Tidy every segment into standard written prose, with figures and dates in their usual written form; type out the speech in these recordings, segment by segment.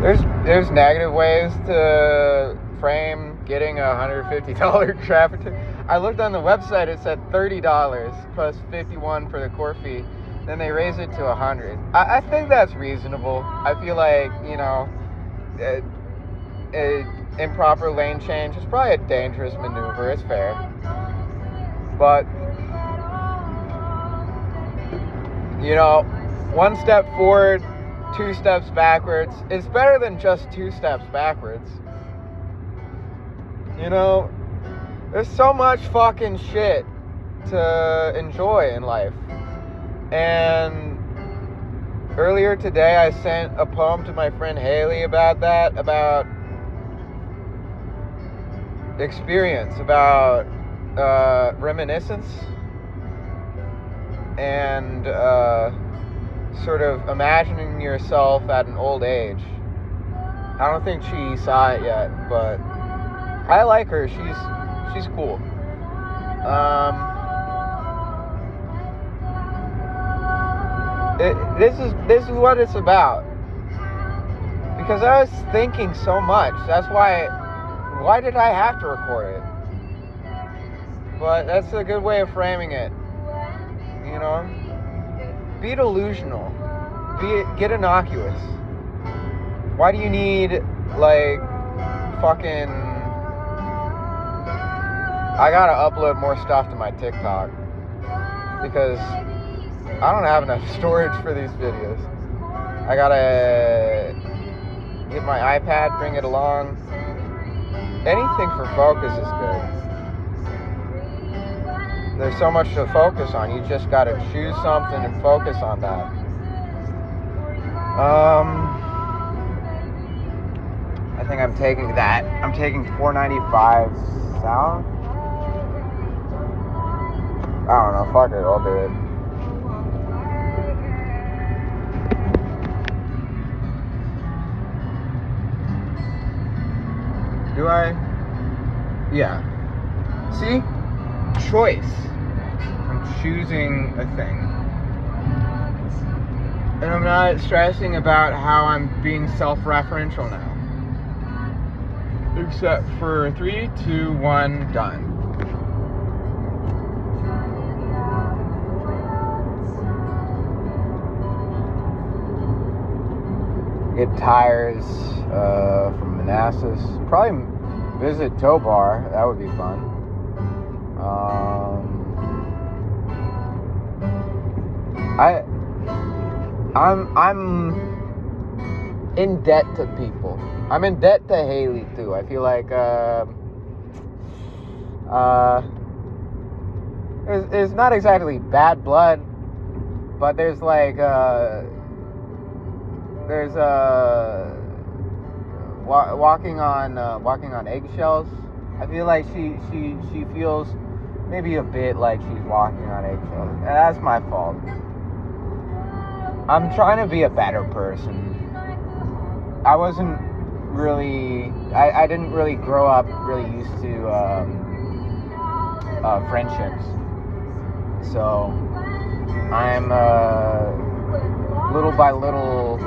There's negative ways to frame getting a $150 traffic ticket. I looked on the website, it said $30 plus $51 for the court fee. Then they raised it to $100. I think that's reasonable. I feel like, improper lane change is probably a dangerous maneuver. It's fair. But, one step forward, 2 steps backwards. It's better than just 2 steps backwards. There's so much fucking shit to enjoy in life. And earlier today, I sent a poem to my friend Haley about that, about experience, about reminiscence, and sort of imagining yourself at an old age. I don't think she saw it yet, but I like her. She's cool. This is what it's about. Because I was thinking so much. That's why did I have to record it? But that's a good way of framing it. Be delusional. Get innocuous. Why do you need, fucking... I gotta upload more stuff to my TikTok. Because I don't have enough storage for these videos. I gotta get my iPad, bring it along. Anything for focus is good. There's so much to focus on. You just gotta choose something and focus on that. I think I'm taking that. I'm taking 495 south. I don't know. Fuck it. I'll do it. Do I? Yeah. See? Choice. I'm choosing a thing. And I'm not stressing about how I'm being self-referential now. Except for 3, 2, 1, done. Get tires from Manassas. Probably visit Tow Bar. That would be fun. I'm in debt to people. I'm in debt to Haley too. I feel like it's not exactly bad blood, but there's walking on eggshells. I feel like she feels maybe a bit like she's walking on eggshells, and that's my fault. I'm trying to be a better person. I wasn't really, I didn't really grow up really used to friendships, so I'm little by little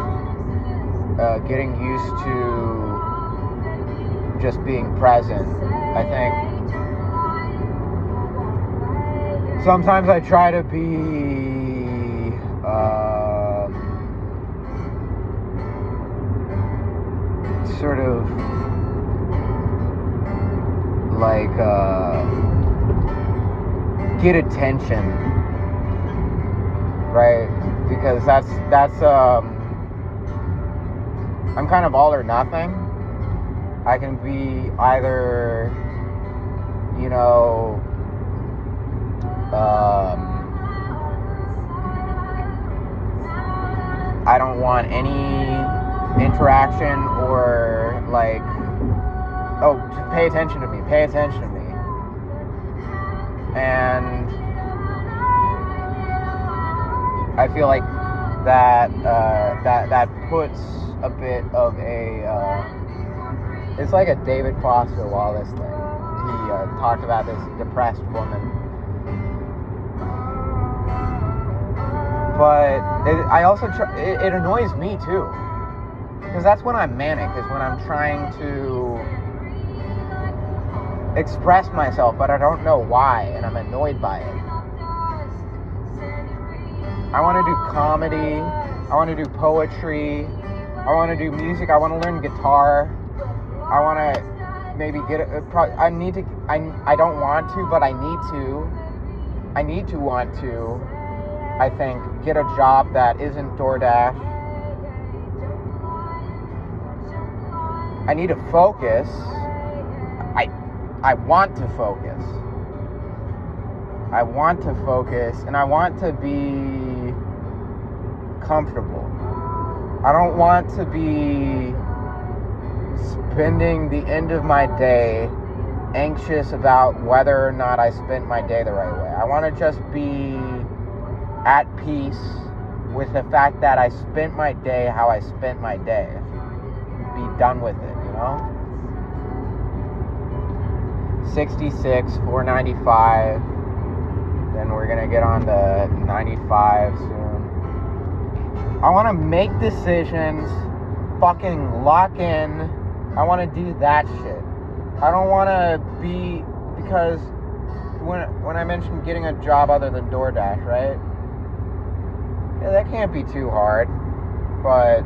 getting used to just being present. I think sometimes I try to be sort of like get attention, right? Because that's I'm kind of all or nothing. I can be either, I don't want any interaction, or pay attention to me. And I feel like that puts a bit of it's like a David Foster Wallace thing. He talked about this depressed woman, but I also it annoys me too. Because that's when I'm manic, is when I'm trying to express myself, but I don't know why, and I'm annoyed by it. I want to do comedy. I want to do poetry. I want to do music. I want to learn guitar. I want to maybe get I don't want to, but I need to. I need to want to, I think, get a job that isn't DoorDash. I need to focus. I want to focus. I want to focus, and I want to be comfortable. I don't want to be spending the end of my day anxious about whether or not I spent my day the right way. I want to just be at peace with the fact that I spent my day how I spent my day. Be done with it, you know? 66, 495. Then we're going to get on to 95 soon. I want to make decisions, fucking lock in. I want to do that shit. I don't want to be, because when I mentioned getting a job other than DoorDash, right? Yeah, that can't be too hard, but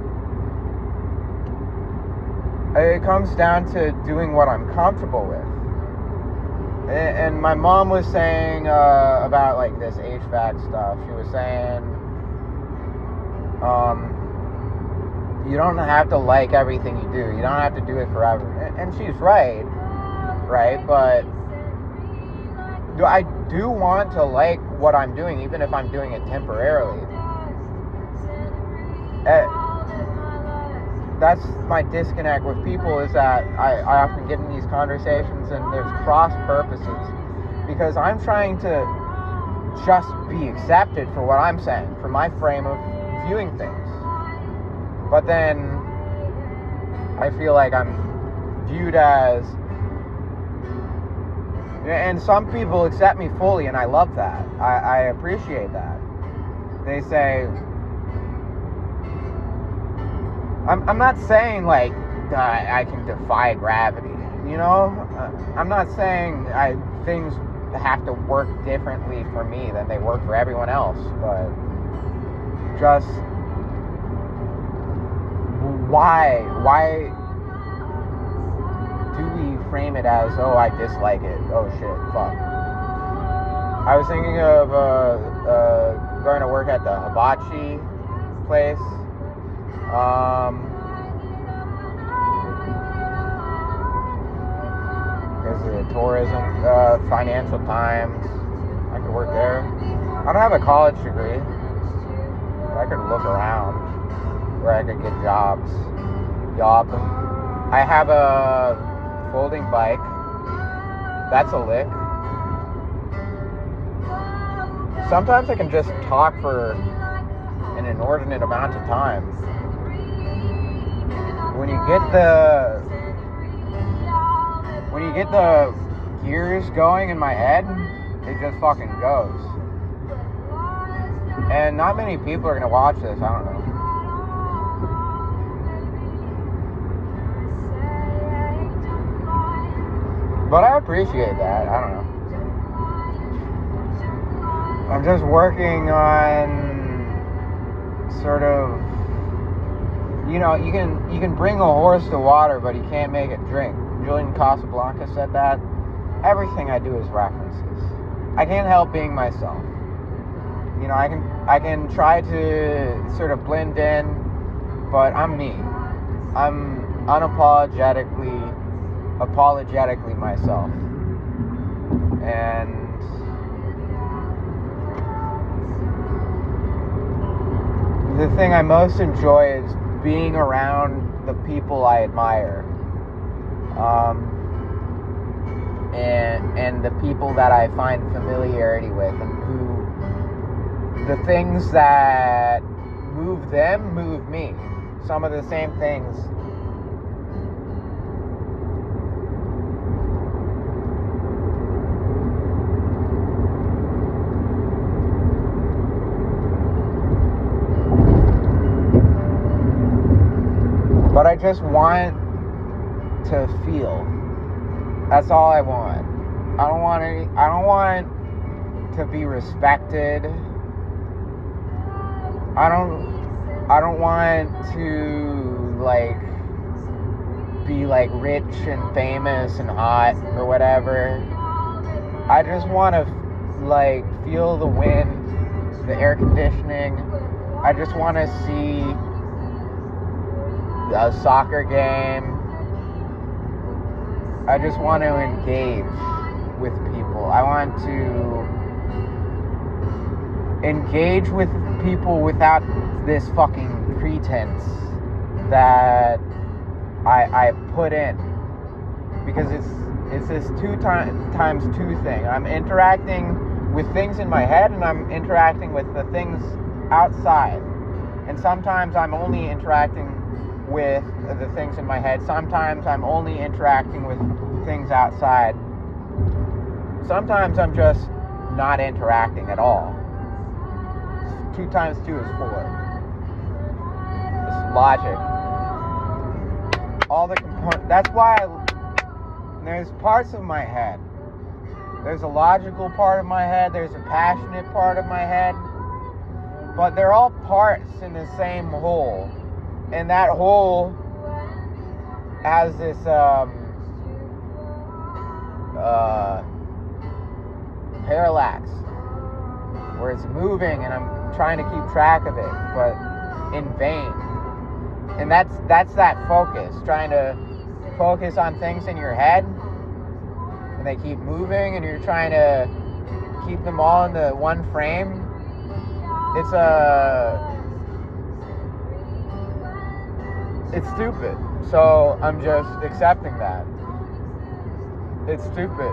it comes down to doing what I'm comfortable with. And my mom was saying about like this HVAC stuff. She was saying, you don't have to like everything you do. You don't have to do it forever. And she's right? But I do want to like what I'm doing, even if I'm doing it temporarily. That's my disconnect with people, is that I often get in these conversations and there's cross purposes, because I'm trying to just be accepted for what I'm saying, for my frame of viewing things. But then I feel like I'm viewed as, and some people accept me fully, and I love that. I appreciate that. They say, I'm not saying like I can defy gravity, you know? I'm not saying things have to work differently for me than they work for everyone else, but just why do we frame it as, oh, I dislike it, oh shit, fuck. I was thinking of going to work at the hibachi place. There's the tourism, Financial Times. I could work there. I don't have a college degree, but I could look around where I could get jobs. I have a folding bike. That's a lick. Sometimes I can just talk for an inordinate amount of time. When you get the gears going in my head, it just fucking goes. And not many people are gonna watch this, I don't know. But I appreciate that, I don't know. I'm just working on sort of, you know, you can bring a horse to water, but you can't make it drink. Julian Casablanca said that. Everything I do is references. I can't help being myself. You know, I can try to sort of blend in, but I'm me. I'm apologetically myself. And the thing I most enjoy is being around the people I admire, and the people that I find familiarity with, and who the things that move them move me. Some of the same things. I just want to feel. That's all I want. I don't want to be respected. I don't want to like be like rich and famous and hot or whatever. I just want to like feel the wind, the air conditioning. I just want to see a soccer game. I just want to engage with people. I want to engage with people without this fucking pretense that I put in, because it's this two times two thing. I'm interacting with things in my head, and I'm interacting with the things outside. And sometimes I'm only interacting with the things in my head. Sometimes I'm only interacting with things outside. Sometimes I'm just not interacting at all. 2 times 2 is 4. It's logic. All the components. That's why there's parts of my head. There's a logical part of my head. There's a passionate part of my head. But they're all parts in the same whole. And that whole has this parallax where it's moving and I'm trying to keep track of it, but in vain. And that's that focus, trying to focus on things in your head, and they keep moving, and you're trying to keep them all in the one frame. It's stupid. So I'm just accepting that. It's stupid.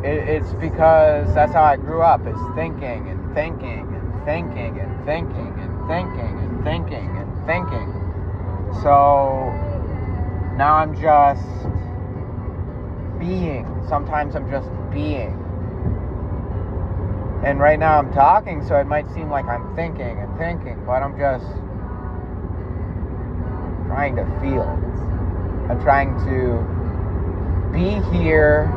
It's because that's how I grew up, is thinking and thinking and thinking and thinking and thinking and thinking and thinking. So now I'm just being. Sometimes I'm just being. And right now I'm talking, so it might seem like I'm thinking and thinking, but I'm just trying to feel. I'm trying to be here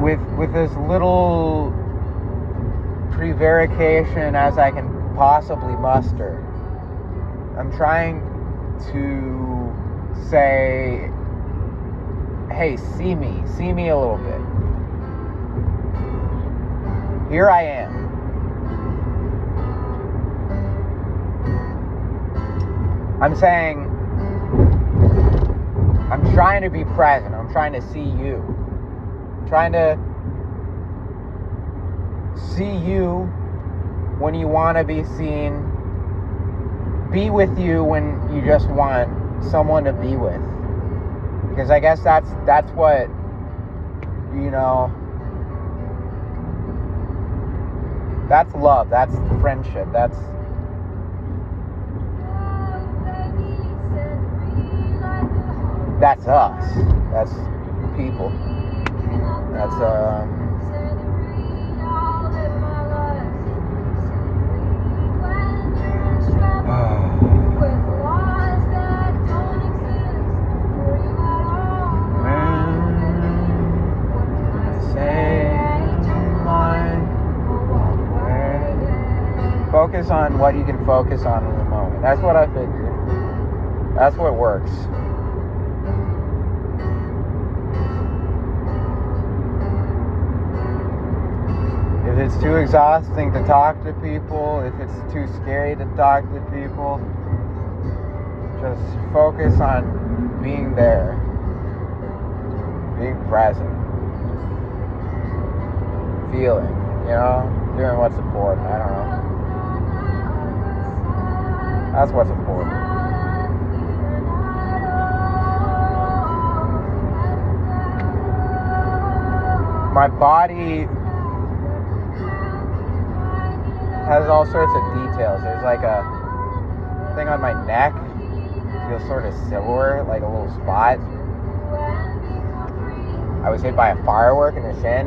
with as little prevarication as I can possibly muster. I'm trying to say, hey, see me a little bit. Here I am. I'm saying, I'm trying to be present. I'm trying to see you. I'm trying to see you when you want to be seen. Be with you when you just want someone to be with. Because I guess that's what, that's love. That's friendship. That's us. That's people. That's focus on what you can focus on in the moment. That's what I figured. That's what works. If it's too exhausting to talk to people, if it's too scary to talk to people, just focus on being there, being present, feeling, doing what's important. I don't know. That's what's important. My body has all sorts of details. There's like a thing on my neck. It feels sort of silver, like a little spot. I was hit by a firework in the shin.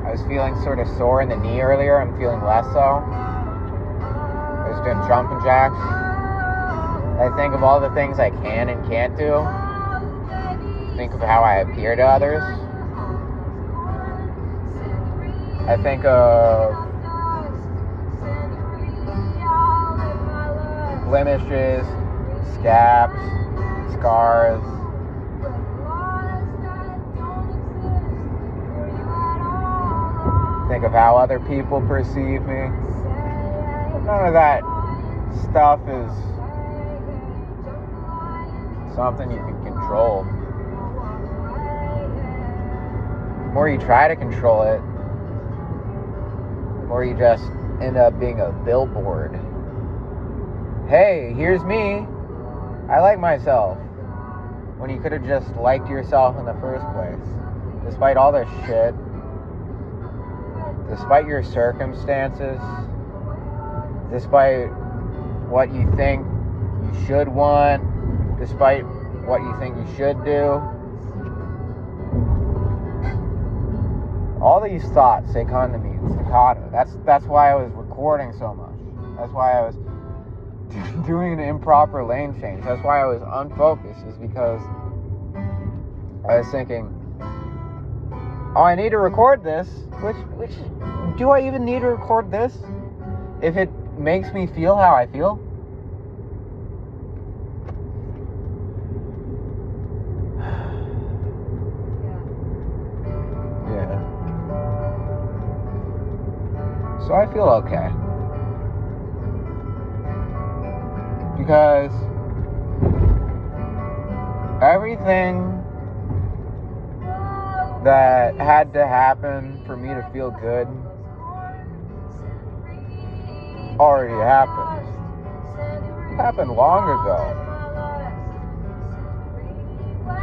I was feeling sort of sore in the knee earlier. I'm feeling less so. I was doing jumping jacks. I think of all the things I can and can't do. Think of how I appear to others. I think of blemishes, scabs, scars. Think of how other people perceive me. None of that stuff is something you can control. The more you try to control it, the more you just end up being a billboard. Hey, here's me. I like myself. When you could have just liked yourself in the first place. Despite all this shit. Despite your circumstances. Despite what you think you should want. Despite what you think you should do. All these thoughts, they come to me staccato. That's why I was recording so much. That's why I was doing an improper lane change. That's why I was unfocused, is because I was thinking, oh, I need to record this. Which do I even need to record this if it makes me feel how I feel? Yeah. So I feel okay. Because everything that had to happen for me to feel good already happened. It happened long ago.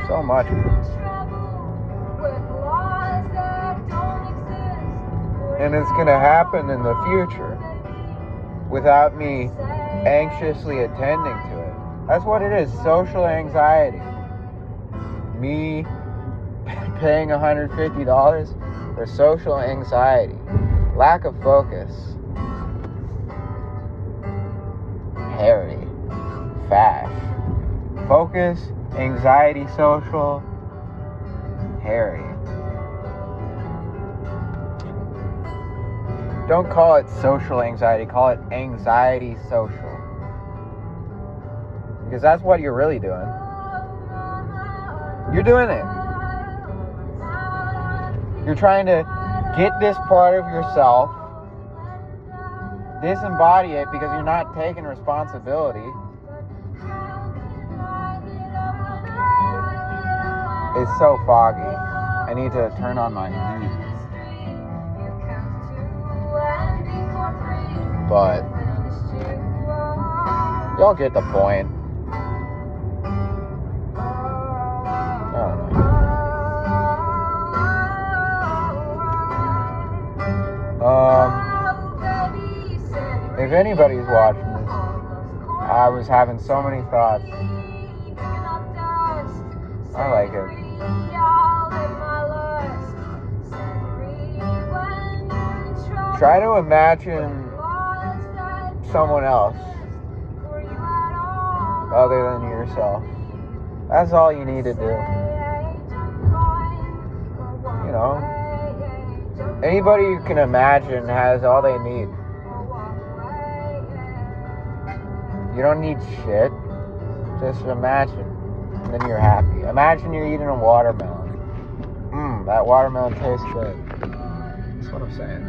So much. And it's going to happen in the future without me anxiously attending to it. That's what it is, social anxiety. Me paying $150 for social anxiety. Lack of focus. Hairy. Fash. Focus, anxiety, social. Hairy. Don't call it social anxiety, call it anxiety social. Because that's what you're really doing. You're doing it. You're trying to get this part of yourself, disembody it because you're not taking responsibility. It's so foggy. I need to turn on my heat. But y'all get the point. I don't know. If anybody's watching this, I was having so many thoughts. I like it. Try to imagine someone else other than yourself. That's all you need to do. You know, anybody you can imagine has all they need. You don't need shit. Just imagine. And then you're happy. Imagine you're eating a watermelon. That watermelon tastes good. That's what I'm saying.